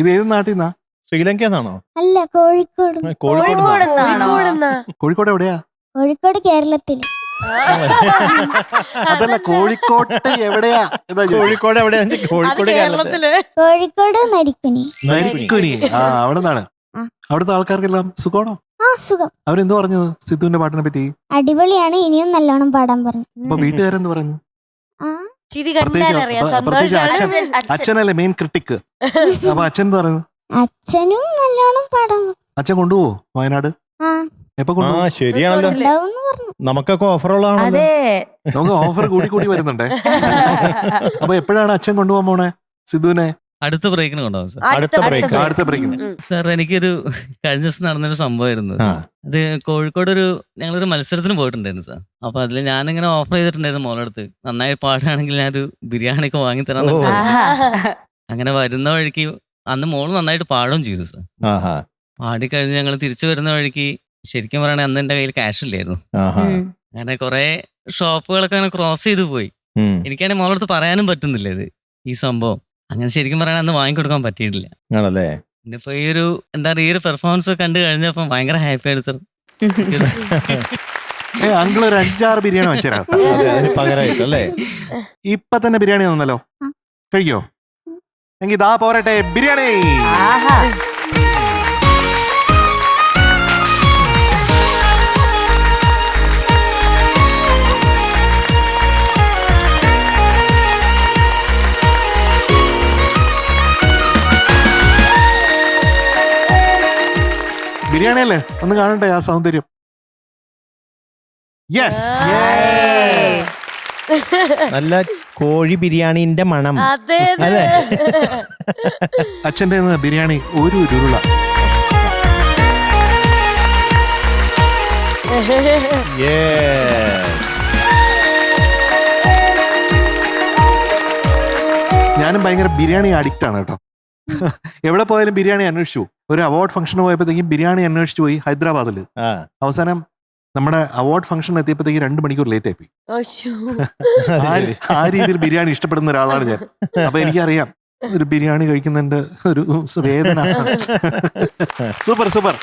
ഇത് ഏത് നാട്ടിൽ നിന്നാ? ശ്രീലങ്ക എന്നാണോ? അല്ല, കോഴിക്കോട്. കോഴിക്കോട് എവിടെയാ? കോഴിക്കോട് കേരളത്തിൽ. അതല്ല, കോഴിക്കോട്ട് എവിടെയാ? കോഴിക്കോട് എവിടെയാ? കോഴിക്കോട് കേരളത്തില്. കോഴിക്കോട് നരിക്കുനി. നരിക്കുനി. ആ, അവിടെ നിന്നാണ്. അവിടുത്തെ ആൾക്കാർക്കെല്ലാം സുഖമാണോ? ആ, സുഖം. അവരെന്ത് പറഞ്ഞത് സിദ്ധുവിന്റെ പാട്ടിനെ പറ്റി? അടിപൊളിയാണ്, ഇനിയും നല്ലോണം പാടാൻ പറഞ്ഞു. അപ്പൊ വീട്ടുകാരെന്ത് പറഞ്ഞു? ആ, പ്രത്യേകിച്ച് അച്ഛനല്ലേ മെയിൻ ക്രിട്ടിക്. അപ്പൊ അച്ഛൻ എന്ത് പറഞ്ഞു? അച്ഛനും നല്ലോണം പാടാൻ. അച്ഛൻ കൊണ്ടുപോവോ വയനാട്? ആ, എപ്പൊ കൊണ്ടുപോകും? ശരിയാണല്ലോ, ഉണ്ടാവുമെന്ന് പറഞ്ഞു. നമുക്കൊക്കെ ഓഫർ ഉള്ളതാണല്ലോ. നമുക്ക് ഓഫർ കൂടി വരുന്നുണ്ടേ. അപ്പൊ എപ്പോഴാണ് അച്ഛൻ കൊണ്ടുപോകാൻ പോണേ സിദ്ധുവിനെ? അടുത്ത ബ്രേക്കിന് കൊണ്ടുപോകും സാർ. അടുത്ത ബ്രേക്കിന്. സാർ, എനിക്കൊരു കഴിഞ്ഞ ദിവസം നടന്നൊരു സംഭവമായിരുന്നു. അത് കോഴിക്കോട് ഞങ്ങളൊരു മത്സരത്തിന് പോയിട്ടുണ്ടായിരുന്നു സാർ. അപ്പൊ അതിൽ ഞാനിങ്ങനെ ഓഫർ ചെയ്തിട്ടുണ്ടായിരുന്നു മോളടുത്ത്, നന്നായി പാടുകയാണെങ്കിൽ ഞാനൊരു ബിരിയാണിയൊക്കെ വാങ്ങിത്തരാൻ. അങ്ങനെ വരുന്ന വഴിക്ക് അന്ന് മോള് നന്നായിട്ട് പാടുകയും ചെയ്തു സാർ. പാടിക്കഴിഞ്ഞ് ഞങ്ങൾ തിരിച്ചു വരുന്ന വഴിക്ക് ശരിക്കും പറയുകയാണെങ്കിൽ അന്ന് എന്റെ കയ്യിൽ ക്യാഷ് ഇല്ലായിരുന്നു. അങ്ങനെ കുറെ ഷോപ്പുകളൊക്കെ അങ്ങനെ ക്രോസ് ചെയ്തു പോയി. എനിക്കാണെങ്കിൽ മോളടുത്ത് പറയാനും പറ്റുന്നില്ല ഇത് ഈ സംഭവം. അങ്ങനെ ശരിക്കും പറയാൻ അന്ന് വാങ്ങിക്കൊടുക്കാൻ പറ്റിയിട്ടില്ല. ഇന്നിപ്പോ ഈ ഒരു പെർഫോമൻസ് ഒക്കെ കണ്ടു കഴിഞ്ഞപ്പോ ഭയങ്കര ഹാപ്പി ആയിട്ട് സാർ. അങ്കിൾ ഒരു 5-6 ബിരിയാണി വെച്ചേരാ. ഇപ്പൊ തന്നെ ബിരിയാണി തന്നല്ലോ, കഴിക്കോ? എങ്കിൽ ഇതാ പോരട്ടെ ബിരിയാണി. ബിരിയാണി അല്ലേ, ഒന്ന് കാണട്ടെ ആ സൗന്ദര്യം. യെസ്, നല്ല കോഴി ബിരിയാണിന്റെ മണം അല്ലേ? അച്ഛൻ്റെ ബിരിയാണി ഒരു ഉരുള. ഞാനും ഭയങ്കര ബിരിയാണി അഡിക്റ്റ് ആണ് കേട്ടോ. എവിടെ പോയാലും ബിരിയാണി അന്വേഷിച്ചു. ഒരു അവാർഡ് ഫംഗ്ഷന് പോയപ്പോഴത്തേക്കും ബിരിയാണി അന്വേഷിച്ചു പോയി ഹൈദരാബാദിൽ. അവസാനം നമ്മുടെ അവാർഡ് ഫംഗ്ഷൻ എത്തിയപ്പോഴത്തേക്ക് 2 മണിക്കൂർ ലേറ്റ് ആയിപ്പോയി. ആ രീതിയിൽ ബിരിയാണി ഇഷ്ടപ്പെടുന്ന ഒരാളാണ് ഞാൻ. അപ്പൊ എനിക്കറിയാം ഒരു ബിരിയാണി കഴിക്കുന്നതിന്റെ ഒരു വേദന. സൂപ്പർ.